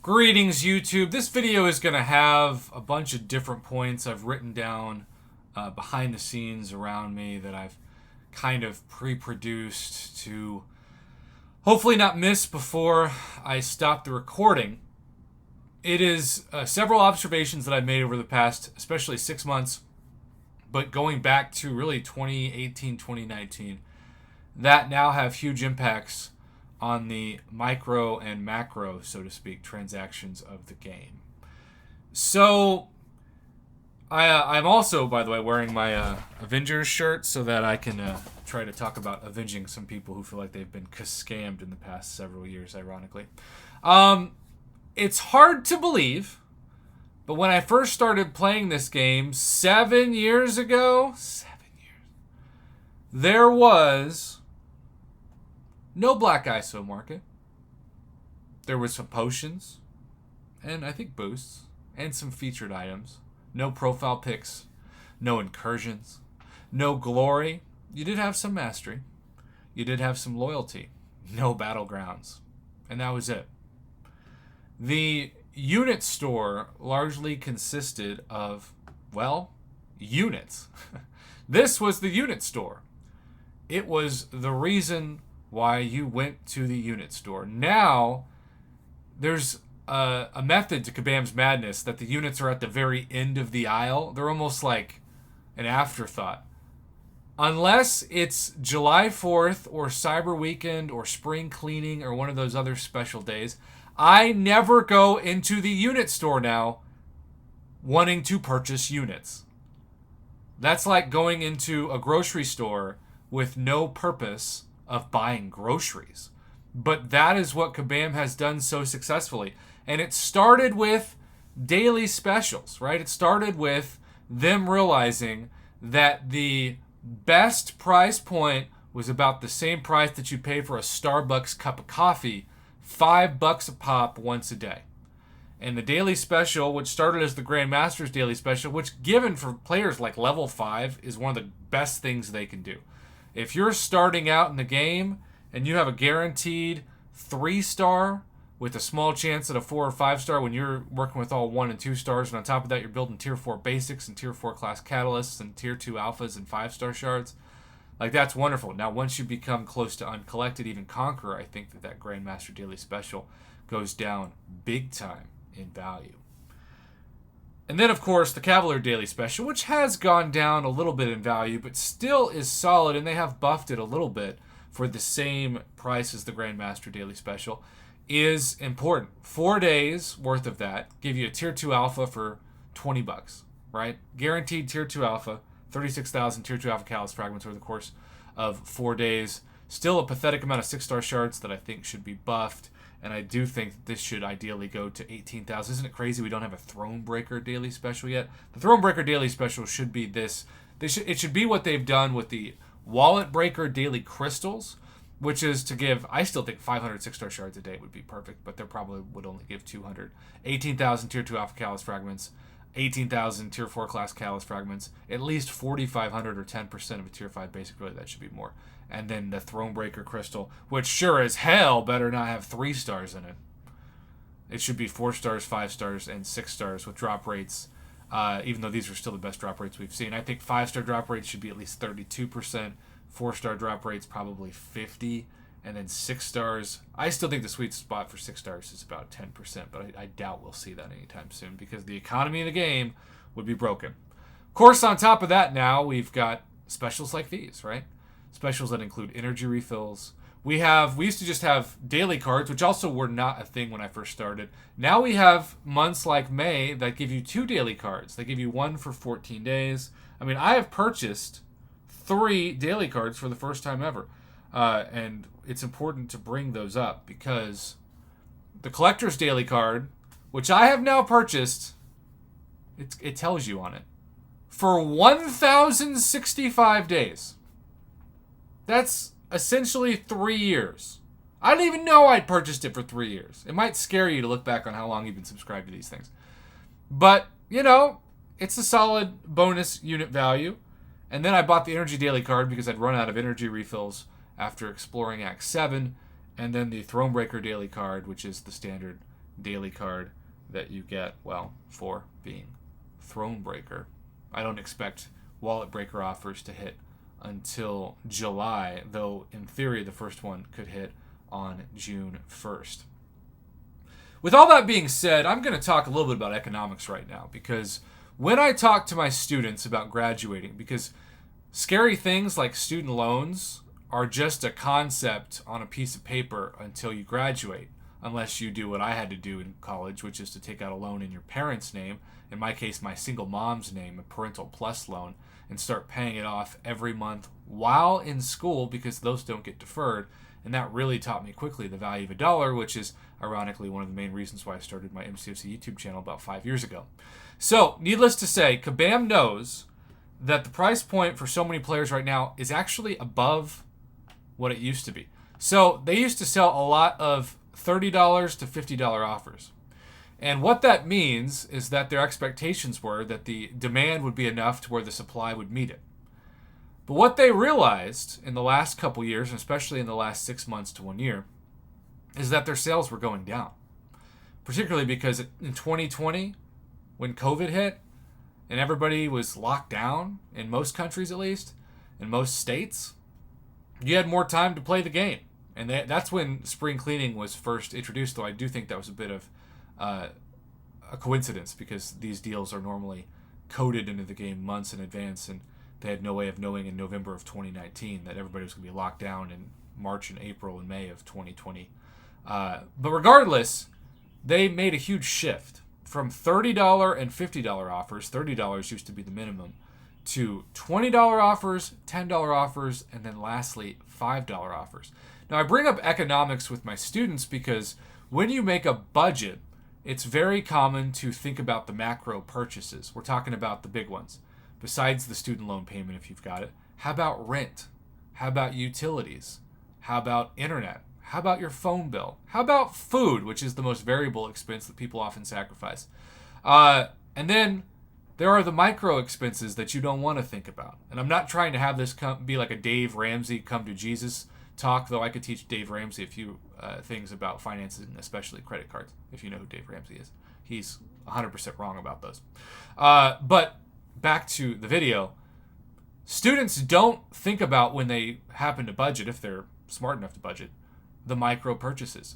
Greetings, YouTube. This video is going to have a bunch of different points I've written down behind the scenes around me that I've kind of pre-produced to hopefully not miss before I stop the recording. It is several observations that I've made over the past, especially 6 months, but going back to really 2018, 2019, that now have huge impacts on the micro and macro, so to speak, transactions of the game. So, I'm also, by the way, wearing my Avengers shirt so that I can try to talk about avenging some people who feel like they've been scammed in the past several years, ironically. It's hard to believe, but when I first started playing this game 7 years ago, there was no black ISO market. There was some potions, and I think boosts, and some featured items. No profile pics, no incursions, no glory. You did have some mastery. You did have some loyalty. No battlegrounds. And that was it. The unit store largely consisted of, well, units. This was the unit store. It was the reason why you went to the unit store. Now, there's a method to Kabam's madness that the units are at the very end of the aisle. They're almost like an afterthought. Unless it's July 4th or Cyber Weekend or Spring Cleaning or one of those other special days, I never go into the unit store now wanting to purchase units. That's like going into a grocery store with no purpose of buying groceries. But that is what Kabam has done so successfully. And it started with daily specials, right? It started with them realizing that the best price point was about the same price that you pay for a Starbucks cup of coffee, $5 a pop once a day. And the daily special, which started as the Grandmaster's daily special, which given for players like level 5 is one of the best things they can do. If you're starting out in the game and you have a guaranteed 3-star with a small chance at a 4 or 5-star when you're working with all 1 and 2 stars, and on top of that you're building tier 4 basics and tier 4 class catalysts and tier 2 alphas and 5-star shards, like that's wonderful. Now once you become close to uncollected, even Conqueror, I think that Grandmaster daily special goes down big time in value. And then, of course, the Cavalier Daily Special, which has gone down a little bit in value, but still is solid, and they have buffed it a little bit for the same price as the Grandmaster Daily Special, is important. 4 days worth of that give you a Tier 2 Alpha for $20, right? Guaranteed Tier 2 Alpha, 36,000 Tier 2 Alpha Catalyst Fragments over the course of 4 days. Still a pathetic amount of 6-star shards that I think should be buffed. And I do think that this should ideally go to 18,000. Isn't it crazy we don't have a Thronebreaker Daily Special yet? The Thronebreaker Daily Special should be this. It should be what they've done with the Wallet Breaker Daily Crystals, which is to give, I still think 500 6-star shards a day would be perfect, but they probably would only give 200. 18,000 Tier 2 Alpha Catalyst Fragments, 18,000 Tier 4 Class Catalyst Fragments, at least 4,500 or 10% of a Tier 5 basic, really that should be more. And then the Thronebreaker Crystal, which sure as hell better not have 3 stars in it. It should be 4 stars, 5 stars, and 6 stars with drop rates, even though these are still the best drop rates we've seen. I think 5-star drop rates should be at least 32%, 4-star drop rates probably 50%, and then 6 stars. I still think the sweet spot for 6 stars is about 10%, but I doubt we'll see that anytime soon because the economy of the game would be broken. Of course, on top of that now, we've got specials like these, right? Specials that include energy refills. We used to just have daily cards, which also were not a thing when I first started. Now we have months like May that give you 2 daily cards. They give you 1 for 14 days. I mean, I have purchased 3 daily cards for the first time ever. And it's important to bring those up because the Collector's Daily Card, which I have now purchased, it tells you on it, for 1,065 days. That's essentially 3 years. I didn't even know I'd purchased it for 3 years. It might scare you to look back on how long you've been subscribed to these things. But, it's a solid bonus unit value. And then I bought the Energy Daily card because I'd run out of energy refills after exploring Act 7. And then the Thronebreaker Daily card, which is the standard daily card that you get, well, for being Thronebreaker. I don't expect Wallet Breaker offers to hit until July, though in theory the first one could hit on June 1st. With all that being said, I'm going to talk a little bit about economics right now, because when I talk to my students about graduating, because scary things like student loans are just a concept on a piece of paper until you graduate, unless you do what I had to do in college, which is to take out a loan in your parents' name, in my case, my single mom's name, a Parental Plus loan, and start paying it off every month while in school, because those don't get deferred. And that really taught me quickly the value of a dollar, which is ironically one of the main reasons why I started my MCFC YouTube channel about 5 years ago. So, needless to say, Kabam knows that the price point for so many players right now is actually above what it used to be. So, they used to sell a lot of $30 to $50 offers. And what that means is that their expectations were that the demand would be enough to where the supply would meet it. But what they realized in the last couple years, and especially in the last 6 months to 1 year, is that their sales were going down. Particularly because in 2020, when COVID hit, and everybody was locked down, in most countries at least, in most states, you had more time to play the game. And that's when spring cleaning was first introduced, though I do think that was a bit of a coincidence, because these deals are normally coded into the game months in advance, and they had no way of knowing in November of 2019 that everybody was going to be locked down in March and April and May of 2020. But regardless, they made a huge shift from $30 and $50 offers. $30 used to be the minimum, to $20 offers, $10 offers, and then lastly, $5 offers. Now, I bring up economics with my students because when you make a budget, it's very common to think about the macro purchases. We're talking about the big ones. Besides the student loan payment, if you've got it, how about rent? How about utilities? How about internet? How about your phone bill? How about food, which is the most variable expense that people often sacrifice? And then there are the micro expenses that you don't want to think about. And I'm not trying to have this be like a Dave Ramsey come to Jesus talk, though I could teach Dave Ramsey a few things about finances, and especially credit cards, if you know who Dave Ramsey is. He's 100% wrong about those. But back to the video, students don't think about, when they happen to budget, if they're smart enough to budget, the micro purchases.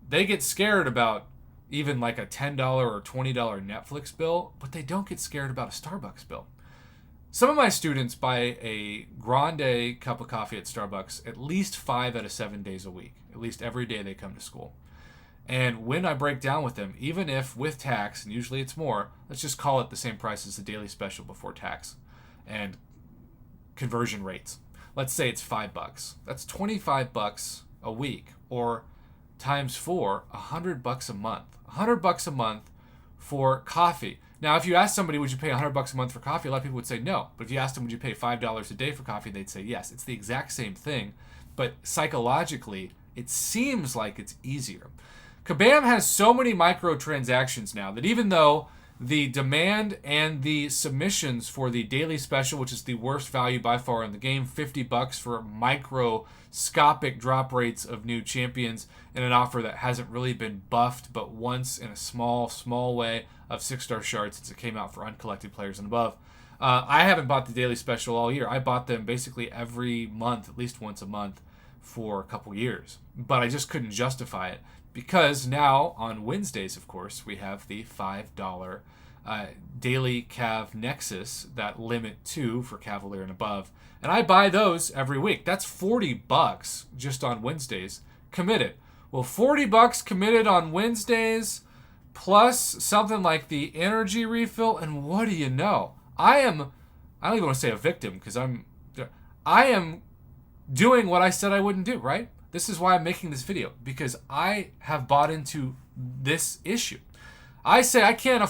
They get scared about even like a $10 or $20 Netflix bill, but they don't get scared about a Starbucks bill. Some of my students buy a grande cup of coffee at Starbucks at least 5 out of 7 days a week, at least every day they come to school. And when I break down with them, even if with tax, and usually it's more, let's just call it the same price as the daily special before tax and conversion rates. Let's say it's $5. That's $25 a week, or times 4, $100 a month. $100 a month for coffee. Now, if you ask somebody, would you pay $100 a month for coffee? A lot of people would say no. But if you asked them, would you pay $5 a day for coffee? They'd say yes. It's the exact same thing, but psychologically, it seems like it's easier. Kabam has so many microtransactions now that even though the demand and the submissions for the daily special, which is the worst value by far in the game, $50 for microscopic drop rates of new champions, and an offer that hasn't really been buffed but once in a small way of 6-star shards since it came out for uncollected players and above. I haven't bought the daily special all year. I bought them basically every month, at least once a month, for a couple years. But I just couldn't justify it, because now on Wednesdays, of course, we have the $5 daily Cav Nexus, that limit 2 for Cavalier and above. And I buy those every week. That's $40 just on Wednesdays committed. Well, $40 committed on Wednesdays, plus something like the energy refill, and what do you know? I don't even want to say a victim, because I am doing what I said I wouldn't do, right? This is why I'm making this video, because I have bought into this issue. I say I can't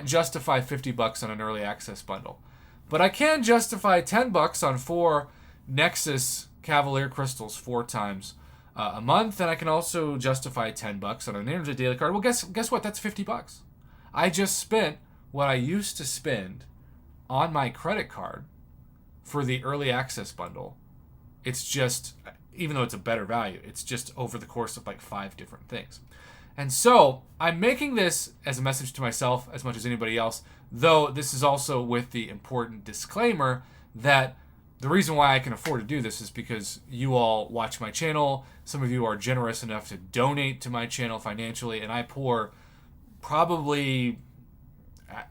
justify $50 on an early access bundle, but I can justify $10 on 4 Nexus Cavalier crystals 4 times a month, and I can also justify $10 on an energy daily card. Well, guess what? That's $50. I just spent what I used to spend on my credit card for the early access bundle. It's just, even though it's a better value, it's just over the course of like 5 different things. And so I'm making this as a message to myself as much as anybody else, though this is also with the important disclaimer that the reason why I can afford to do this is because you all watch my channel. Some of you are generous enough to donate to my channel financially, and I pour probably,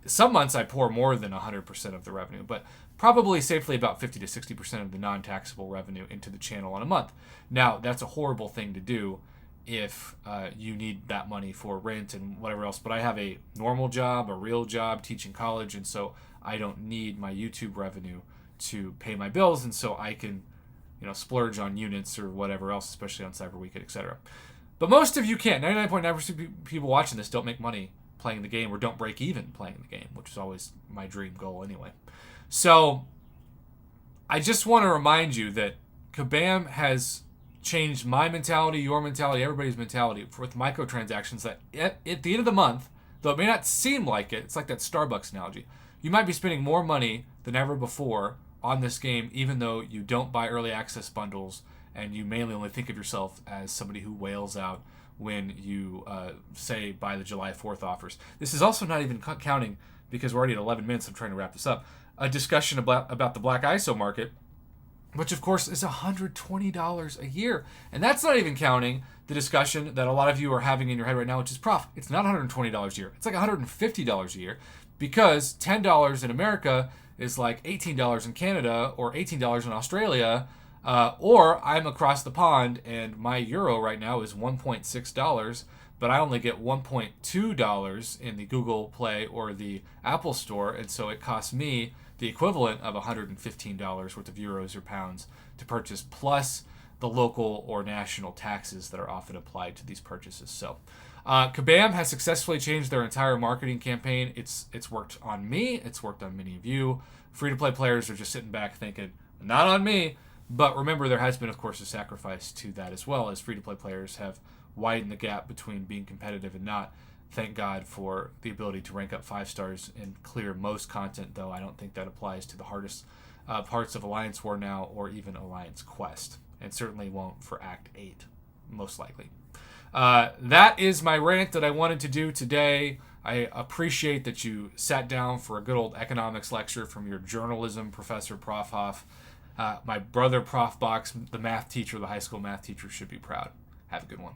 some months I pour more than 100% of the revenue, but probably safely about 50 to 60% of the non-taxable revenue into the channel in a month. Now, that's a horrible thing to do if you need that money for rent and whatever else, but I have a normal job, a real job, teaching college, and so I don't need my YouTube revenue to pay my bills, and so I can, splurge on units or whatever else, especially on Cyber Weekend, etc. But most of you can't. 99.9% of people watching this don't make money playing the game or don't break even playing the game, which is always my dream goal anyway. So I just want to remind you that Kabam has changed my mentality, your mentality, everybody's mentality with microtransactions that at the end of the month, though it may not seem like it, it's like that Starbucks analogy. You might be spending more money than ever before on this game, even though you don't buy early access bundles and you mainly only think of yourself as somebody who wails out when you say buy the July 4th offers. This is also not even counting, because we're already at 11 minutes, I'm trying to wrap this up, a discussion about the black ISO market, which of course is $120 a year. And that's not even counting the discussion that a lot of you are having in your head right now, which is, Prof, it's not $120 a year. It's like $150 a year, because $10 in America is like $18 in Canada or $18 in Australia, or I'm across the pond and my euro right now is $1.6, but I only get $1.2 in the Google Play or the Apple Store, and so it costs me the equivalent of $115 worth of euros or pounds to purchase, plus the local or national taxes that are often applied to these purchases. So Kabam has successfully changed their entire marketing campaign. It's worked on me. It's worked on many of you. Free-to-play players are just sitting back thinking, not on me. But remember, there has been, of course, a sacrifice to that as well, as free-to-play players have widened the gap between being competitive and not. Thank God for the ability to rank up 5 stars and clear most content, though I don't think that applies to the hardest parts of Alliance War now or even Alliance Quest. And certainly won't for Act 8, most likely. That is my rant that I wanted to do today. I appreciate that you sat down for a good old economics lecture from your journalism professor, Prof. Hoff. My brother, Prof. Box, the math teacher, the high school math teacher, should be proud. Have a good one.